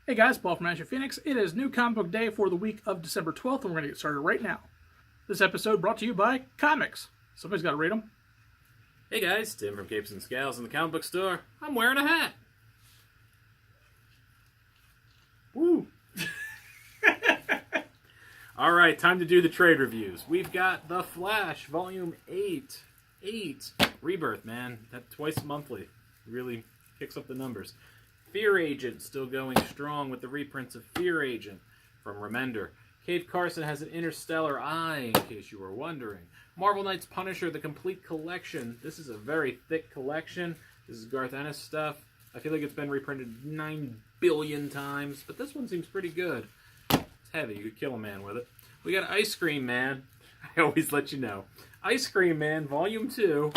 Hey guys, Paul from Ashen Phoenix. It is New Comic Book Day for the week of December 12th, and we're going to get started right now. This episode brought to you by comics. Somebody's got to read them. Hey guys, Tim from Capes and Scales in the comic book store. I'm wearing a hat. Woo! Alright, time to do the trade reviews. We've got The Flash, Volume 8. Rebirth, man. That twice monthly really kicks up the numbers. Fear Agent, still going strong with the reprints of Fear Agent from Remender. Cave Carson has an Interstellar Eye, in case you were wondering. Marvel Knights Punisher, the complete collection. This is a very thick collection. This is Garth Ennis stuff. I feel like it's been reprinted 9 billion times, but this one seems pretty good. It's heavy. You could kill a man with it. We got Ice Cream Man. I always let you know. Ice Cream Man, Volume 2.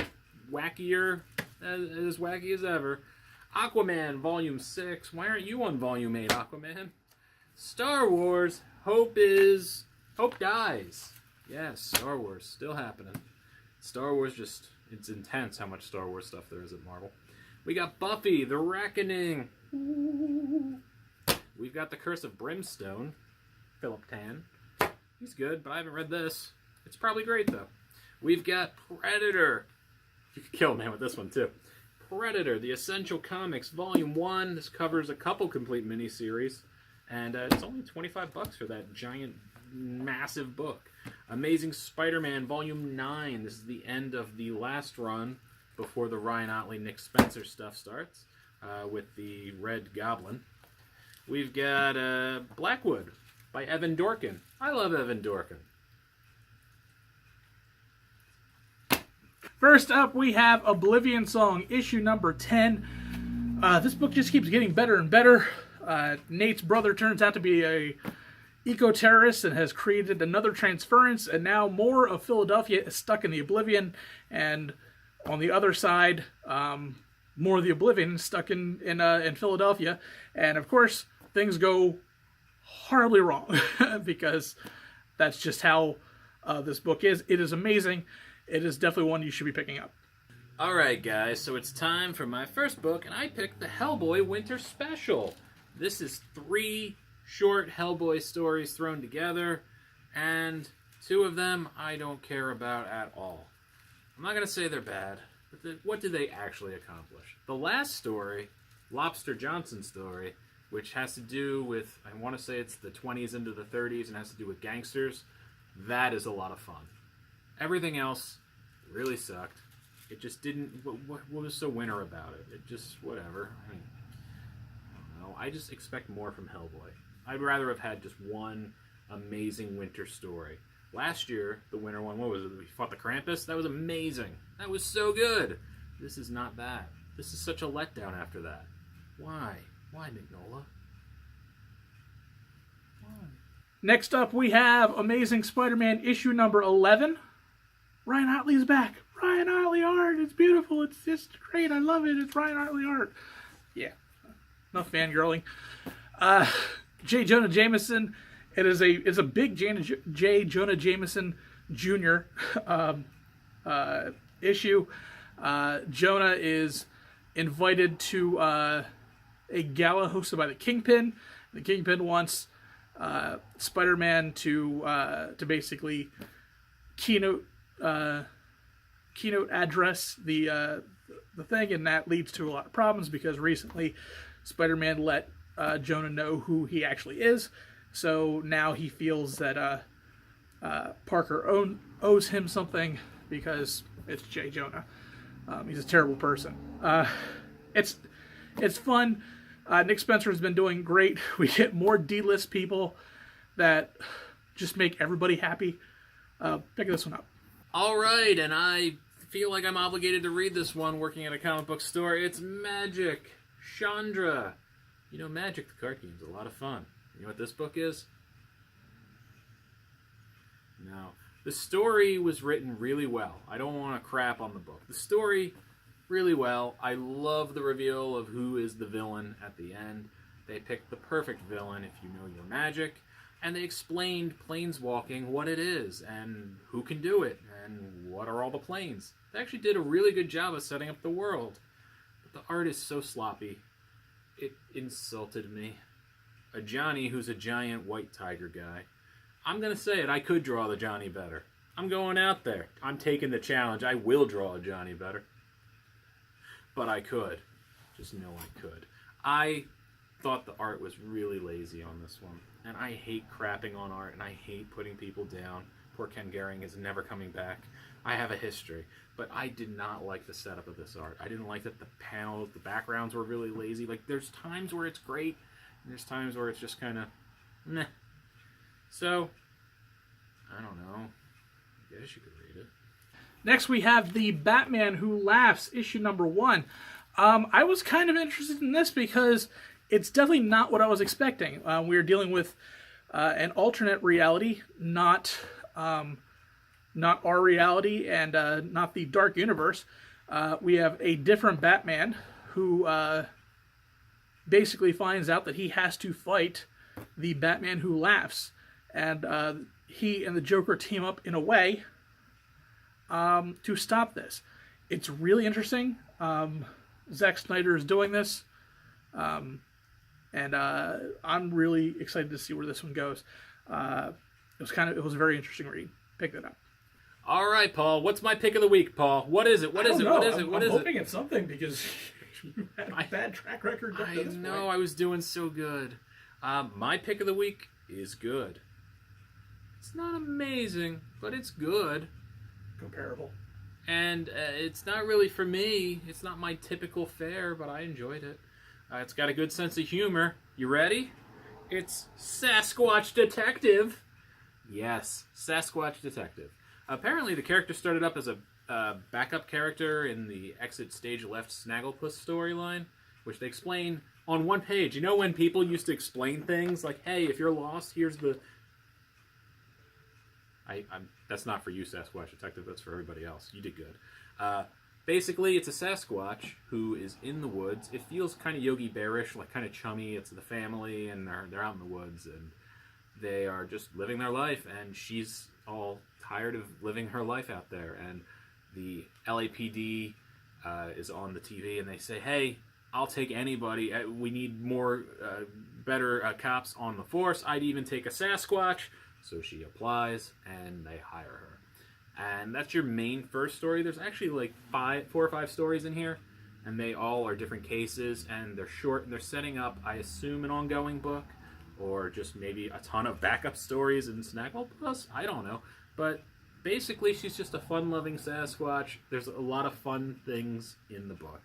Wackier, as wacky as ever. Aquaman, Volume 6. Why aren't you on Volume 8, Aquaman? Star Wars, Hope Dies. Yes, Star Wars, still happening. Star Wars it's intense how much Star Wars stuff there is at Marvel. We got Buffy, The Reckoning. We've got The Curse of Brimstone, Philip Tan. He's good, but I haven't read this. It's probably great, though. We've got Predator. You could kill a man with this one, too. Predator, The Essential Comics, Volume 1. This covers a couple complete miniseries. And it's only $25 for that giant, massive book. Amazing Spider-Man, Volume 9. This is the end of the last run before the Ryan Ottley, Nick Spencer stuff starts with the Red Goblin. We've got Blackwood by Evan Dorkin. I love Evan Dorkin. First up, we have Oblivion Song, issue number 10. This book just keeps getting better and better. Nate's brother turns out to be a eco-terrorist and has created another transference, and now more of Philadelphia is stuck in the Oblivion, and on the other side, more of the Oblivion is stuck in Philadelphia, and of course, things go horribly wrong, because that's just how this book is. It is amazing. It is definitely one you should be picking up. Alright guys, so it's time for my first book, and I picked the Hellboy Winter Special. This is 3 short Hellboy stories thrown together, and 2 of them I don't care about at all. I'm not going to say they're bad, but what do they actually accomplish? The last story, Lobster Johnson story, which has to do with, I want to say it's the 20s into the 30s and has to do with gangsters, that is a lot of fun. Everything else really sucked. It just didn't, what was so winter about it? It just, whatever. I mean, I don't know. I just expect more from Hellboy. I'd rather have had just one amazing winter story. Last year, the winter one, what was it? We fought the Krampus? That was amazing. That was so good. This is not that. This is such a letdown after that. Why? Why, Mignola? Why? Next up, we have Amazing Spider-Man issue number 11. Ryan Ottley's back. Ryan Ottley art. It's beautiful. It's just great. I love it. It's Ryan Ottley art. Yeah. Enough fangirling. J. Jonah Jameson. It's a big J. Jonah Jameson Jr. Issue. Jonah is invited to a gala hosted by the Kingpin. The Kingpin wants Spider-Man to basically keynote address the thing, and that leads to a lot of problems because recently Spider-Man let Jonah know who he actually is, so now he feels that Parker owes him something because it's J. Jonah. He's a terrible person. It's fun. Nick Spencer has been doing great. We get more D-list people that just make everybody happy. Pick this one up. Alright, and I feel like I'm obligated to read this one working at a comic book store. It's Magic. Chandra. You know, Magic, the card game's a lot of fun. You know what this book is? No. The story was written really well. I don't want to crap on the book. The story, really well. I love the reveal of who is the villain at the end. They picked the perfect villain if you know your magic. And they explained planeswalking, what it is, and who can do it, and what are all the planes. They actually did a really good job of setting up the world. But the art is so sloppy. It insulted me. a Johnny who's a giant white tiger guy. I'm going to say it. I could draw the Johnny better. I'm going out there. I'm taking the challenge. I will draw a Johnny better. But I could. Just know I could. I thought the art was really lazy on this one. And I hate crapping on art, and I hate putting people down. Poor Ken Gehring is never coming back. I have a history. But I did not like the setup of this art. I didn't like that the panels, the backgrounds were really lazy. Like, there's times where it's great, and there's times where it's just kind of, meh. So, I don't know. I guess you could read it. Next, we have The Batman Who Laughs, issue number 1. I was kind of interested in this because it's definitely not what I was expecting. We are dealing with an alternate reality, not our reality, and not the dark universe. We have a different Batman who basically finds out that he has to fight the Batman Who Laughs. And he and the Joker team up in a way to stop this. It's really interesting. Zack Snyder is doing this. And I'm really excited to see where this one goes. It was a very interesting read. Pick that up. All right, Paul. What's my pick of the week, Paul? What is it? What is it? What is it? What is it? I'm hoping it's something because you had a bad track record. I know. I was doing so good. My pick of the week is good. It's not amazing, but it's good. Comparable. And it's not really for me. It's not my typical fare, but I enjoyed it. It's got a good sense of humor. You ready? It's Sasquatch Detective. Yes, Sasquatch Detective. Apparently, the character started up as a backup character in the Exit Stage Left Snagglepuss storyline, which they explain on one page. You know when people used to explain things like, hey, if you're lost, here's the... That's not for you, Sasquatch Detective. That's for everybody else. You did good. Basically, it's a Sasquatch who is in the woods. It feels kind of Yogi Bearish, like kind of chummy. It's the family, and they're out in the woods, and they are just living their life, and she's all tired of living her life out there. And the LAPD is on the TV, and they say, hey, I'll take anybody. We need more, better cops on the force. I'd even take a Sasquatch. So she applies, and they hire her. And that's your main first story. There's actually like 4 or 5 stories in here, and they all are different cases, and they're short, and they're setting up, I assume, an ongoing book, or just maybe a ton of backup stories in Snagglepuss. I don't know. But basically, she's just a fun-loving Sasquatch. There's a lot of fun things in the book.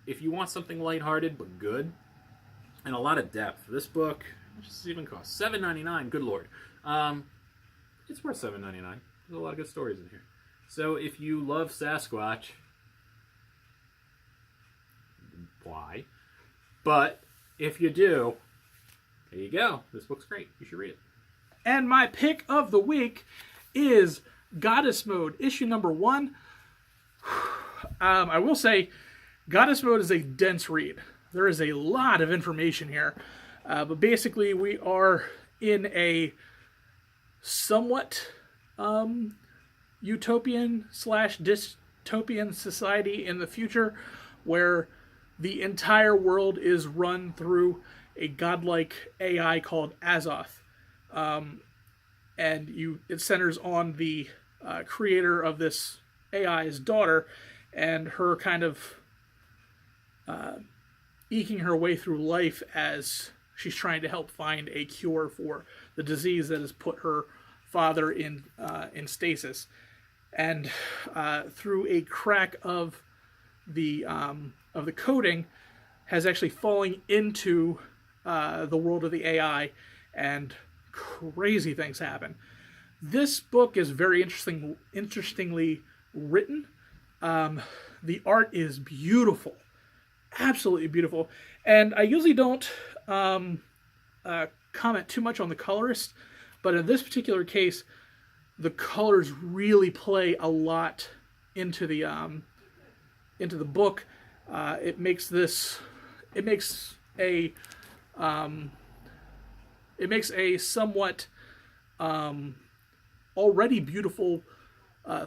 If you want something lighthearted but good, and a lot of depth, this book... How much does it even cost? $7.99. Good lord. It's worth $7.99. There's a lot of good stories in here. So if you love Sasquatch, why? But if you do, there you go. This book's great. You should read it. And my pick of the week is Goddess Mode, issue number 1. I will say, Goddess Mode is a dense read. There is a lot of information here. But basically, we are in a somewhat utopian/dystopian society in the future where the entire world is run through a godlike AI called Azoth. And it centers on the creator of this AI's daughter and her kind of eking her way through life as she's trying to help find a cure for the disease that has put her father in stasis. And through a crack of the coding, has actually fallen into the world of the AI, and crazy things happen. This book is very interestingly written. The art is beautiful, absolutely beautiful. And I usually don't comment too much on the colorist, but in this particular case, the colors really play a lot into the book. It makes a somewhat already beautiful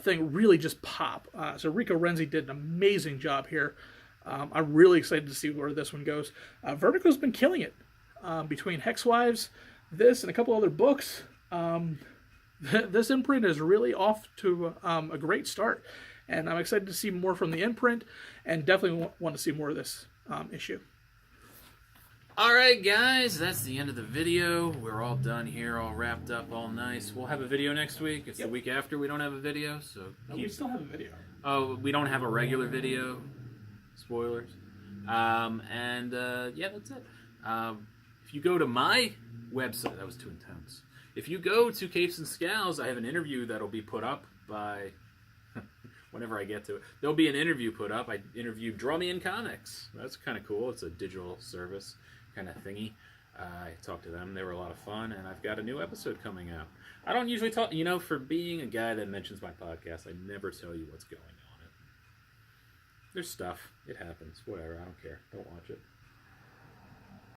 thing really just pop. So Rico Renzi did an amazing job here. I'm really excited to see where this one goes. Vertigo's been killing it. between Hexwives, this, and a couple other books, this imprint is really off to a great start. And I'm excited to see more from the imprint, and definitely want to see more of this issue. Alright guys, that's the end of the video. We're all done here, all wrapped up, all nice. We'll have a video next week. It's the week after we don't have a video, so... No, we still have a video. Oh, we don't have a regular video. Spoilers. Yeah, that's it. If you go to my website... That was too intense. If you go to Capes and Scowls, I have an interview that'll be put up by... whenever I get to it. There'll be an interview put up. I interviewed Draw Me in Comics. That's kind of cool. It's a digital service kind of thingy. I talked to them. They were a lot of fun, and I've got a new episode coming out. I don't usually talk, for being a guy that mentions my podcast, I never tell you what's going on. There's stuff. It happens. Whatever. I don't care. Don't watch it.